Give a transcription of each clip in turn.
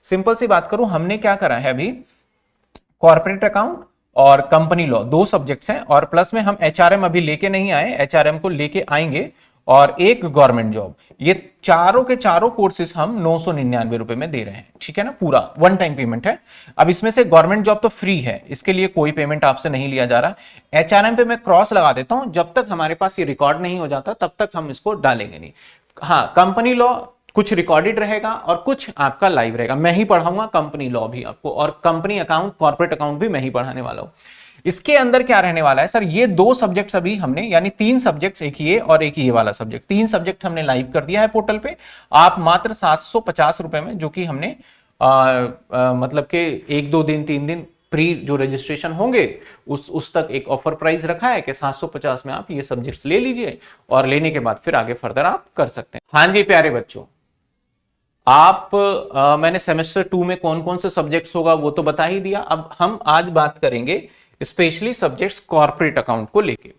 Simple सी बात करूं, हमने क्या करा है अभी, कॉर्पोरेट अकाउंट और कंपनी लॉ 2 सब्जेक्ट्स हैं, और प्लस में हम एचआरएम अभी लेके नहीं आए, एचआरएम को लेके आएंगे, और एक गवर्नमेंट जॉब। ये चारों के चारों कोर्सेज हम 999 रुपए में दे रहे हैं, ठीक है ना, पूरा वन टाइम पेमेंट है। अब इसमें से गवर्नमेंट जॉब तो फ्री है, इसके लिए कोई पेमेंट आपसे नहीं लिया जा रहा। एचआरएम पे मैं क्रॉस लगा देता हूं, जब तक हमारे पास ये रिकॉर्ड नहीं हो जाता तब तक हम इसको डालेंगे नहीं। हाँ, कंपनी लॉ कुछ रिकॉर्डेड रहेगा और कुछ आपका लाइव रहेगा। मैं ही पढ़ाऊंगा कंपनी लॉ भी आपको, और कंपनी अकाउंट, कॉर्पोरेट अकाउंट भी मैं ही पढ़ाने वाला हूं। इसके अंदर क्या रहने वाला है सर, ये 2 सब्जेक्ट्स अभी हमने, यानी 3 सब्जेक्ट्स, एक ये और एक ये वाला सब्जेक्ट, 3 सब्जेक्ट हमने लाइव कर दिया है पोर्टल पे। आप मात्र 750 रुपए में, जो कि हमने मतलब के 1-2 दिन 3 दिन प्री जो रजिस्ट्रेशन होंगे उस तक एक ऑफर प्राइस रखा है कि 750 में आप ये सब्जेक्ट्स ले लीजिए, और लेने के बाद फिर आगे फर्दर आप कर सकते हैं। हाँ जी प्यारे बच्चों, आप मैंने सेमेस्टर 2 में कौन कौन से सब्जेक्ट्स होगा वो तो बता ही दिया। अब हम आज बात करेंगे स्पेशली सब्जेक्ट्स कॉर्पोरेट अकाउंट को लेके,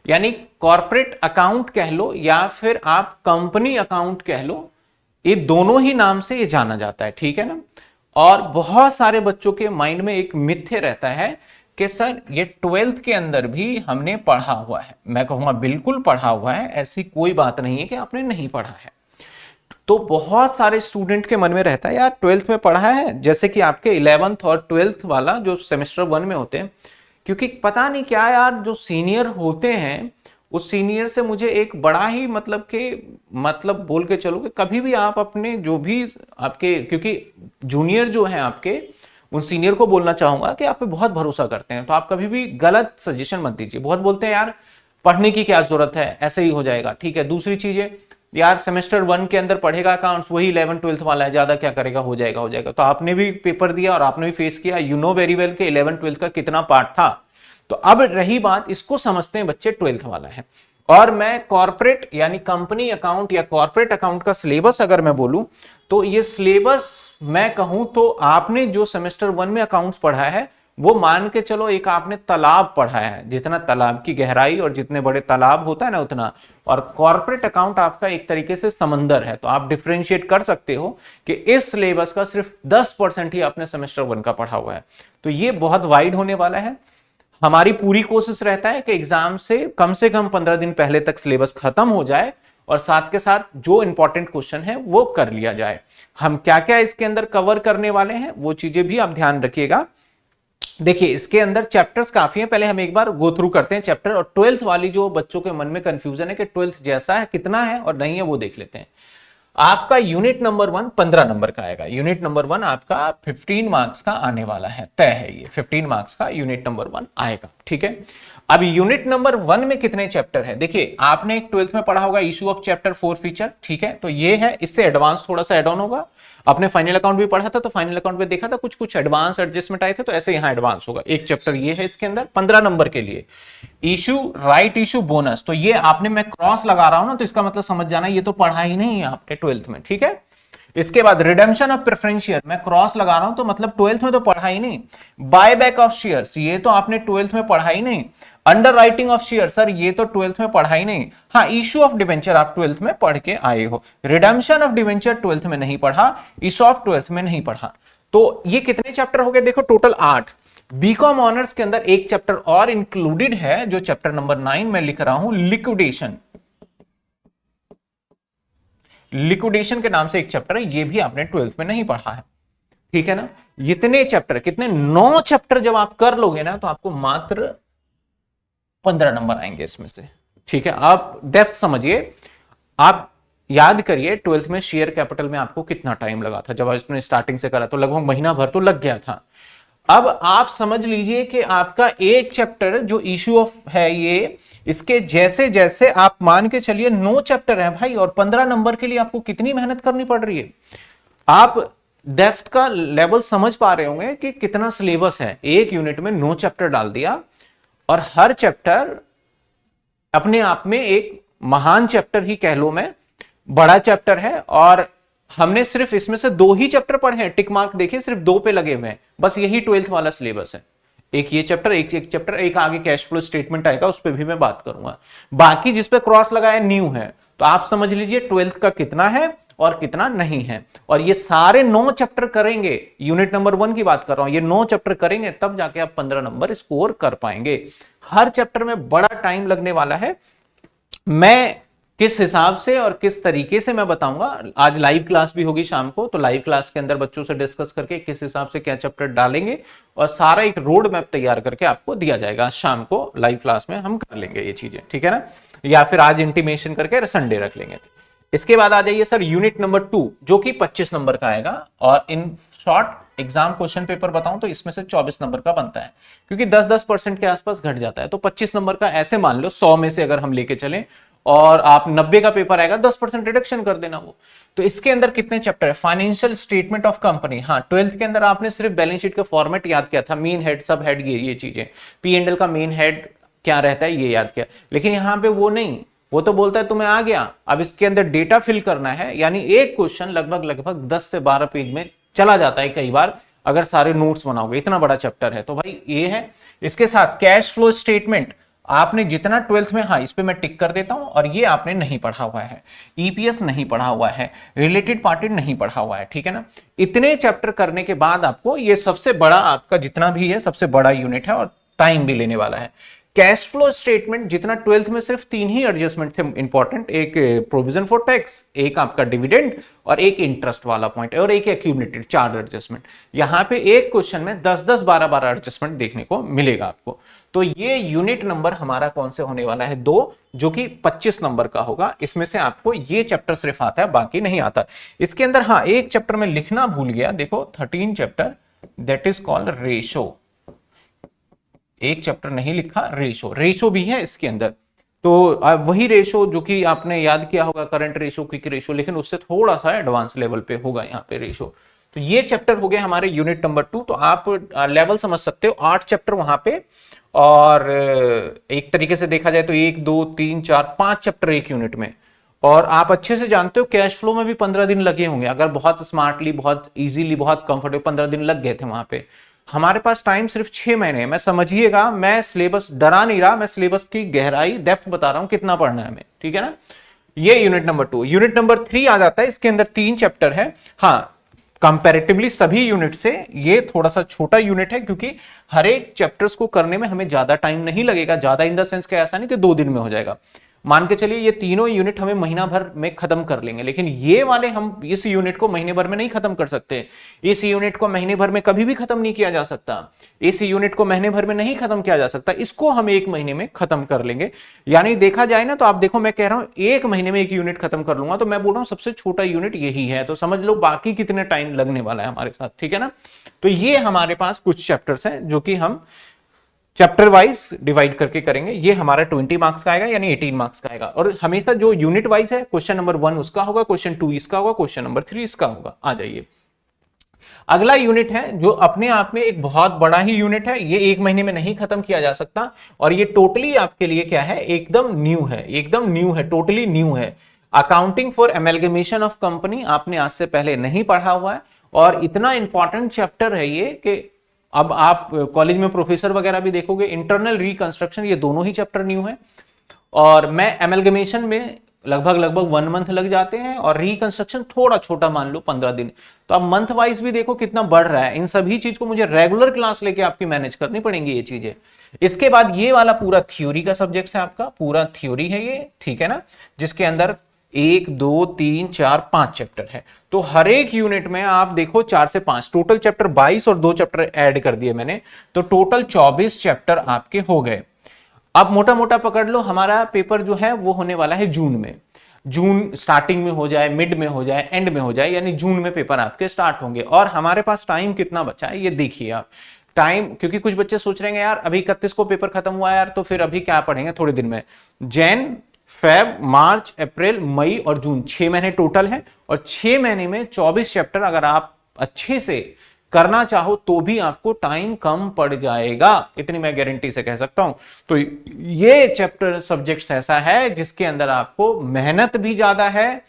यानी कॉर्पोरेट अकाउंट कह लो या फिर आप कंपनी अकाउंट कह लो, ये दोनों ही नाम से ये जाना जाता है, ठीक है ना। और बहुत सारे बच्चों के माइंड में एक मिथ्य रहता है कि सर ये 12th के अंदर भी हमने पढ़ा हुआ है। मैं कहूंगा बिल्कुल पढ़ा हुआ है, ऐसी कोई बात नहीं है कि आपने नहीं पढ़ा है। तो बहुत सारे स्टूडेंट के मन में रहता है यार 12th में पढ़ा है, जैसे कि आपके 11th और 12th वाला जो सेमेस्टर 1 में होते हैं, क्योंकि पता नहीं क्या यार, जो सीनियर होते हैं उस सीनियर से मुझे एक बड़ा ही मतलब बोल के चलो कि कभी भी आप अपने जो भी आपके, क्योंकि जूनियर जो है आपके, उन सीनियर को बोलना चाहूंगा कि आप पे बहुत भरोसा करते हैं, तो आप कभी भी गलत सजेशन मत दीजिए। बहुत बोलते हैं यार पढ़ने की क्या जरूरत है, ऐसे ही हो जाएगा, ठीक है। दूसरी चीज है यार सेमेस्टर 1 के अंदर पढ़ेगा अकाउंट्स, वही 11 12th वाला है, ज्यादा क्या करेगा, हो जाएगा। तो आपने भी पेपर दिया और आपने भी फेस किया, यू नो वेरी वेल के 11 12th का कितना पार्ट था। तो अब रही बात, इसको समझते हैं बच्चे 12th वाला है। और मैं कॉर्पोरेट यानी कंपनी अकाउंट या कॉर्पोरेट अकाउंट का सिलेबस अगर मैं बोलूं, तो ये सिलेबस मैं कहूं तो आपने जो सेमेस्टर 1 में अकाउंट्स पढ़ा है वो मान के चलो एक आपने तालाब पढ़ा है, जितना तालाब की गहराई और जितने बड़े तालाब होता है ना उतना। और कॉर्पोरेट अकाउंट आपका एक तरीके से समंदर है, तो आप डिफरेंशिएट कर सकते हो कि इस सिलेबस का सिर्फ 10% ही आपने सेमेस्टर 1 का पढ़ा हुआ है। तो ये बहुत वाइड होने वाला है। हमारी पूरी कोशिश रहता है कि एग्जाम से कम 15 दिन पहले तक सिलेबस खत्म हो जाए, और साथ के साथ जो इंपॉर्टेंट क्वेश्चन है वो कर लिया जाए। हम क्या क्या इसके अंदर कवर करने वाले हैं वो चीजें भी आप ध्यान रखिएगा। देखिए इसके अंदर चैप्टर्स काफी हैं, पहले हम एक बार गो थ्रू करते हैं चैप्टर, और 12th वाली जो बच्चों के मन में कंफ्यूजन है कि 12th जैसा है कितना है और नहीं है वो देख लेते हैं। आपका यूनिट नंबर 1 15 नंबर का आएगा। यूनिट नंबर 1 आपका 15 मार्क्स का आने वाला है, तय है ये 15 मार्क्स का यूनिट नंबर 1 आएगा, ठीक है। अब यूनिट नंबर 1 में कितने चैप्टर है, देखिए आपने एक 12th में पढ़ा होगा इशू ऑफ चैप्टर 4 फीचर, ठीक है। तो ये है, इससे एडवांस थोड़ा सा एड ऑन होगा। आपने फाइनल अकाउंट भी पढ़ा था, तो फाइनल अकाउंट में देखा था कुछ एडवांस एडजस्टमेंट आए थे, तो ऐसे यहां एडवांस होगा। एक चैप्टर ये है इसके अंदर 15 नंबर के लिए। इशू, राइट इशू, बोनस, तो ये आपने, मैं क्रॉस लगा रहा हूं ना, तो इसका मतलब समझ जाना ये तो पढ़ा ही नहीं है आपने 12th में, ठीक है। इसके बाद रिडेम्पशन ऑफ प्रेफरेंस शेयर, मैं क्रॉस लगा रहा हूं तो मतलब 12th में तो पढ़ा ही नहीं। बाय बैक ऑफ शेयर्स, ये तो आपने 12th में पढ़ा ही नहीं। Under writing of share, sir ये तो 12th में पढ़ा ही नहीं। हाँ, इशू ऑफ डिवेंचर आप 12th में पढ़ के आए हो। रिडेम्पशन ऑफ डिवेंचर 12th में नहीं पढ़ा, इशू ऑफ 12th में नहीं पढ़ा। तो ये कितने चैप्टर हो गए, देखो टोटल 8। बीकॉम ऑनर्स के अंदर एक चैप्टर और इंक्लूडेड है, जो चैप्टर नंबर 9 में लिख रहा हूं, लिक्विडेशन। लिक्विडेशन के नाम से एक चैप्टर है, ये भी आपने 12th में नहीं पढ़ा है, ठीक है ना। इतने चैप्टर, कितने 9 चैप्टर जब आप कर लोगे ना, तो आपको मात्र 15 नंबर आएंगे इसमें से, ठीक है। आप डेप्थ समझिए, आप याद करिए 12th में शेयर कैपिटल में आपको कितना टाइम लगा था, जब आपने स्टार्टिंग से करा तो लगभग महीना भर तो लग गया था। अब आप समझ लीजिए कि आपका एक चैप्टर जो इशू ऑफ है ये, इसके जैसे जैसे आप मान के चलिए 9 चैप्टर है भाई, और 15 नंबर के लिए आपको कितनी मेहनत करनी पड़ रही है। आप डेप्थ का लेवल समझ पा रहे होंगे कि कितना सिलेबस है। एक यूनिट में 9 चैप्टर डाल दिया, और हर चैप्टर अपने आप में एक महान चैप्टर ही कह लो, मैं बड़ा चैप्टर है। और हमने सिर्फ इसमें से 2 ही चैप्टर पढ़े हैं, टिक मार्क देखिए सिर्फ 2 पे लगे हुए हैं, बस यही 12th वाला सिलेबस है। एक ये चैप्टर, एक चैप्टर, एक आगे कैश फ्लो स्टेटमेंट आएगा, उस पर भी मैं बात करूंगा। बाकी जिस पे क्रॉस लगाया न्यू है, तो आप समझ लीजिए 12th का कितना है और कितना नहीं है। और ये सारे 9 चैप्टर करेंगे, यूनिट नंबर 1 की बात कर रहा हूं, ये 9 चैप्टर करेंगे तब जाके आप 15 नंबर स्कोर कर पाएंगे। हर चैप्टर में बड़ा टाइम लगने वाला है। मैं किस हिसाब से और किस तरीके से मैं बताऊंगा, आज लाइव क्लास भी होगी शाम को, तो लाइव क्लास के अंदर बच्चों से डिस्कस करके किस हिसाब से क्या चैप्टर डालेंगे और सारा एक रोड मैप तैयार करके आपको दिया जाएगा। शाम को लाइव क्लास में हम कर लेंगे ये चीजें, ठीक है ना, या फिर आज इंटीमेशन करके संडे रख लेंगे। इसके बाद आ जाइए सर यूनिट नंबर 2 जो कि 25 नंबर का आएगा, और in short exam question paper बताऊं तो इसमें से 24 नंबर का बनता है, क्योंकि 10-10% के आसपास घट जाता है। तो 25 नंबर का ऐसे मान लो 100 में से अगर हम लेके चलें और आप 90 का पेपर आएगा, 10% रिडक्शन कर देना वो। तो इसके अंदर कितने चैप्टर है? Financial statement of company. हाँ, 12th के अंदर आपने सिर्फ बैलेंस शीट का फॉर्मेट याद किया था, मेन हेड, सब हेड, ये चीजें, पी एंड एल का मेन हेड क्या रहता है ये याद किया, लेकिन यहाँ पे वो नहीं, वो तो बोलता है तुम्हें आ गया, अब इसके अंदर डेटा फिल करना है। यानी एक क्वेश्चन लगभग 10 से 12 पेज में चला जाता है कई बार, अगर सारे नोट्स बनाओगे, इतना बड़ा चैप्टर है। तो भाई ये है। इसके साथ कैश फ्लो स्टेटमेंट आपने जितना 12th में, हाँ इस पे मैं टिक कर देता हूं, और ये आपने नहीं पढ़ा हुआ है, ईपीएस नहीं पढ़ा हुआ है, रिलेटेड पार्टी नहीं पढ़ा हुआ है, ठीक है ना। इतने चैप्टर करने के बाद आपको ये सबसे बड़ा आपका जितना भी है सबसे बड़ा यूनिट है और टाइम भी लेने वाला है। कैश फ्लो स्टेटमेंट जितना 12th में सिर्फ 3 ही एडजस्टमेंट थे इंपॉर्टेंट, एक प्रोविजन फॉर टैक्स, एक आपका डिविडेंड और एक इंटरेस्ट वाला पॉइंट और एक एक्यूमुलेटेड, 4 एडजस्टमेंट। यहां पे एक क्वेश्चन में 10-10, 12-12 एडजस्टमेंट देखने को मिलेगा आपको। तो ये यूनिट नंबर हमारा कौन से होने वाला है? 2, जो कि 25 नंबर का होगा। इसमें से आपको ये चैप्टर सिर्फ आता है, बाकी नहीं आता। इसके अंदर हाँ एक चैप्टर में लिखना भूल गया, देखो 13 chapter, that is called ratio. एक चैप्टर नहीं लिखा, रेशो भी है इसके अंदर। तो वही रेशो जो कि आपने याद किया होगा, करंट रेशो, क्विक रेशो, लेकिन उससे थोड़ा सा एडवांस लेवल पे होगा यहाँ पे रेशो। तो ये चैप्टर हो गए हमारे यूनिट नंबर 2। तो आप लेवल समझ सकते हो, 8 चैप्टर वहां पे, और एक तरीके से देखा जाए तो 1, 2, 3, 4, 5 चैप्टर एक यूनिट में। और आप अच्छे से जानते हो कैश फ्लो में भी 15 दिन लगे होंगे, अगर बहुत स्मार्टली, बहुत इजीली, बहुत कंफर्टेबल 15 दिन लग गए थे वहां पे। हमारे पास टाइम सिर्फ 6 महीने है। मैं समझिएगा, मैं सिलेबस डरा नहीं रहा, मैं सिलेबस की गहराई, डेप्थ बता रहा हूं कितना पढ़ना है हमें, ठीक है ना। ये यूनिट नंबर 2। यूनिट नंबर 3 आ जाता है, इसके अंदर 3 चैप्टर है। हाँ, कंपैरेटिवली सभी यूनिट से ये थोड़ा सा छोटा यूनिट है, क्योंकि हर एक चैप्टर्स को करने में हमें ज्यादा टाइम नहीं लगेगा। ज्यादा इन द सेंस कि ऐसा नहीं कि 2 दिन में हो जाएगा। मान के चलिए ये तीनों यूनिट हमें महीना भर में खत्म कर लेंगे, लेकिन ये वाले हम इस यूनिट को महीने भर में नहीं खत्म कर सकते। इस यूनिट को महीने भर में कभी भी खत्म नहीं किया जा सकता। इस यूनिट को महीने भर में नहीं खत्म किया जा सकता, इसको हम 1 महीने में खत्म कर लेंगे। यानी देखा जाए ना, तो आप देखो, मैं कह रहा हूं 1 महीने में 1 यूनिट खत्म कर लूंगा, तो मैं बोल रहा हूं सबसे छोटा यूनिट यही है। तो समझ लो बाकी कितने टाइम लगने वाला है हमारे साथ, ठीक है ना। तो ये हमारे पास कुछ चैप्टर्स हैं जो कि हम चैप्टर वाइज डिवाइड करके करेंगे। ये हमारा 20 मार्क्स का आएगा, यानी 18 मार्क्स का आएगा। और हमेशा जो यूनिट वाइज है, क्वेश्चन नंबर 1 उसका होगा, क्वेश्चन 2 इसका होगा, क्वेश्चन नंबर 3 इसका होगा। आ जाइए, अगला यूनिट है जो अपने आप में एक बहुत बड़ा ही यूनिट है। ये 1 महीने में नहीं खत्म किया जा सकता, और ये टोटली आपके लिए क्या है, एकदम न्यू है, एकदम न्यू है, टोटली न्यू है। Accounting for amalgamation of company आपने आज से पहले नहीं पढ़ा हुआ है, और इतना इंपॉर्टेंट चैप्टर है ये कि अब आप कॉलेज में प्रोफेसर वगैरह भी देखोगे, इंटरनल रिकंस्ट्रक्शन, ये दोनों ही चैप्टर न्यू है। और मैं एमलगमेशन में लगभग 1 मंथ लग जाते हैं, और रिकंस्ट्रक्शन थोड़ा छोटा मान लो 15 दिन। तो अब मंथ वाइज भी देखो कितना बढ़ रहा है। इन सभी चीज को मुझे रेगुलर क्लास लेके आपकी मैनेज करनी पड़ेंगी ये चीजें। इसके बाद ये वाला पूरा थ्योरी का सब्जेक्ट है, आपका पूरा थ्योरी है ये, ठीक है ना, जिसके अंदर 1, 2, 3, 4, 5 चैप्टर है। तो हर एक यूनिट में आप देखो 4 से 5, टोटल चैप्टर 22 और 2 चैप्टर ऐड कर दिए मैंने, तो टोटल 24 चैप्टर आपके हो गए। अब मोटा मोटा पकड़ लो, हमारा पेपर जो है वो होने वाला है जून में। जून स्टार्टिंग में हो जाए, मिड में हो जाए, एंड में हो जाए, यानी जून में पेपर आपके स्टार्ट होंगे। और हमारे पास टाइम कितना बचा है ये देखिए आप। टाइम, क्योंकि कुछ बच्चे सोच रहे हैं यार अभी 31 को पेपर खत्म हुआ है यार, तो फिर अभी क्या पढ़ेंगे थोड़े दिन में। जैन, फेब, मार्च, अप्रैल, मई और जून, 6 महीने टोटल है, और 6 महीने में 24 चैप्टर अगर आप अच्छे से करना चाहो तो भी आपको टाइम कम पड़ जाएगा, इतनी मैं गारंटी से कह सकता हूं। तो ये चैप्टर सब्जेक्ट्स ऐसा है जिसके अंदर आपको मेहनत भी ज्यादा है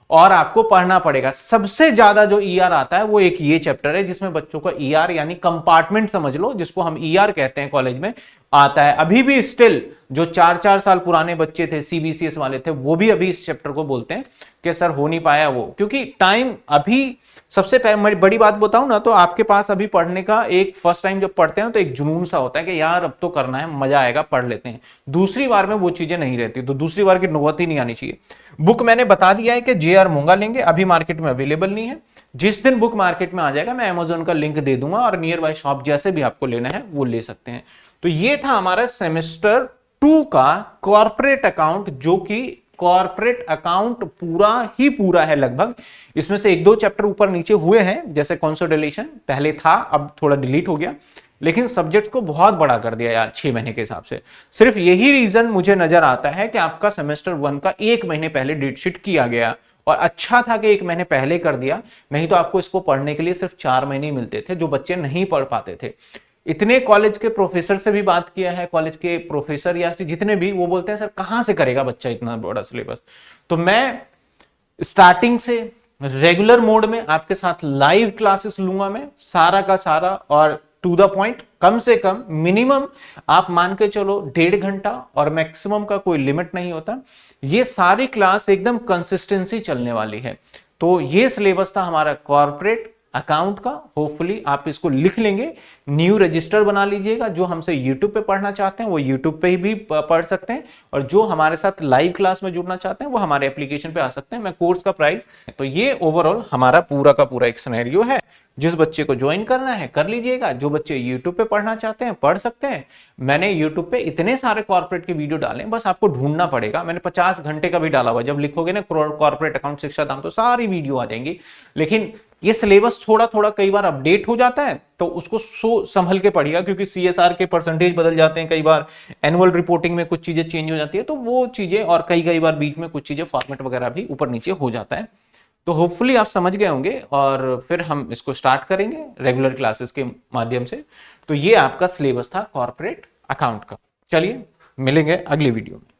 और आपको पढ़ना पड़ेगा। सबसे ज्यादा जो ईआर आता है वो एक ये चैप्टर है, जिसमें बच्चों का ईआर यानी कंपार्टमेंट समझ लो, जिसको हम ईआर कहते हैं कॉलेज में, आता है। अभी भी स्टिल जो 4-4 साल पुराने बच्चे थे, सीबीसीएस वाले थे, वो भी अभी इस चैप्टर को बोलते हैं कि सर हो नहीं पाया वो, क्योंकि टाइम अभी सबसे पहले बड़ी बात बताऊं ना, तो आपके पास अभी पढ़ने का एक फर्स्ट टाइम जब पढ़ते हैं तो एक जुनून सा होता है कि यार अब तो करना है, मजा आएगा, पढ़ लेते हैं। दूसरी बार में वो चीजें नहीं रहती, तो दूसरी बार की नौबत ही नहीं आनी चाहिए। बुक मैंने बता दिया है कि जेआर मोंगा लेंगे, अभी मार्केट में अवेलेबल नहीं है। जिस दिन बुक मार्केट में आ जाएगा मैं अमेजोन का लिंक दे दूंगा और नियर बाय शॉप जैसे भी आपको लेना है वो ले सकते हैं। तो ये था हमारा सेमेस्टर 2 का कॉर्पोरेट अकाउंट, जो कि कॉर्पोरेट अकाउंट पूरा है लगभग। इसमें से 1-2 चैप्टर ऊपर नीचे हुए हैं, जैसे कंसोलिडेशन पहले था, अब थोड़ा डिलीट हो गया, लेकिन सब्जेक्ट को बहुत बड़ा कर दिया यार 6 महीने के हिसाब से। सिर्फ यही रीजन मुझे नजर आता है कि आपका सेमेस्टर 1 का 1 महीने पहले डेट शीट किया गया, और अच्छा था कि 1 महीने पहले कर दिया, नहीं तो आपको इसको पढ़ने के लिए सिर्फ 4 महीने मिलते थे, जो बच्चे नहीं पढ़ पाते थे। इतने कॉलेज के प्रोफेसर से भी बात किया है, कॉलेज के प्रोफेसर या जितने भी, वो बोलते हैं सर कहां से करेगा बच्चा इतना बड़ा सिलेबस। तो मैं स्टार्टिंग से रेगुलर मोड में आपके साथ लाइव क्लासेस लूंगा मैं, सारा का सारा, और टू द पॉइंट, कम से कम मिनिमम आप मान के चलो 1.5 घंटा, और मैक्सिमम का कोई लिमिट नहीं होता। ये सारी क्लास एकदम कंसिस्टेंसी चलने वाली है। तो ये सिलेबस था हमारा कॉर्पोरेट अकाउंट का। होपफुली आप इसको लिख लेंगे, न्यू रजिस्टर बना लीजिएगा। जो हमसे यूट्यूब पे पढ़ना चाहते हैं वो यूट्यूब पे ही भी पढ़ सकते हैं, और जो हमारे साथ लाइव क्लास में जुड़ना चाहते हैं वो हमारे एप्लीकेशन पे आ सकते हैं। मैं कोर्स का प्राइस, तो ये ओवरऑल हमारा पूरा का पूरा एक सिनेरियो है। जिस बच्चे को ज्वाइन करना है कर लीजिएगा, जो बच्चे यूट्यूब पे पढ़ना चाहते हैं पढ़ सकते हैं। मैंने यूट्यूब पे इतने सारे कॉर्पोरेट के वीडियो डाले, बस आपको ढूंढना पड़ेगा। मैंने 50 घंटे का भी डाला हुआ, जब लिखोगे ना कॉर्पोरेट अकाउंट शिक्षा धाम तो सारी वीडियो आ जाएंगी। लेकिन ये सिलेबस थोड़ा थोड़ा कई बार अपडेट हो जाता है, तो उसको संभल के पढ़िएगा, क्योंकि सीएसआर के परसेंटेज बदल जाते हैं, कई बार एनुअल रिपोर्टिंग में कुछ चीजें चेंज हो जाती है, तो वो चीजें, और कई बार बीच में कुछ चीजें फॉर्मेट वगैरह भी ऊपर नीचे हो जाता है। तो होपफुली आप समझ गए होंगे, और फिर हम इसको स्टार्ट करेंगे रेगुलर क्लासेस के माध्यम से। तो ये आपका सिलेबस था कॉर्पोरेट अकाउंट का। चलिए मिलेंगे अगली वीडियो में।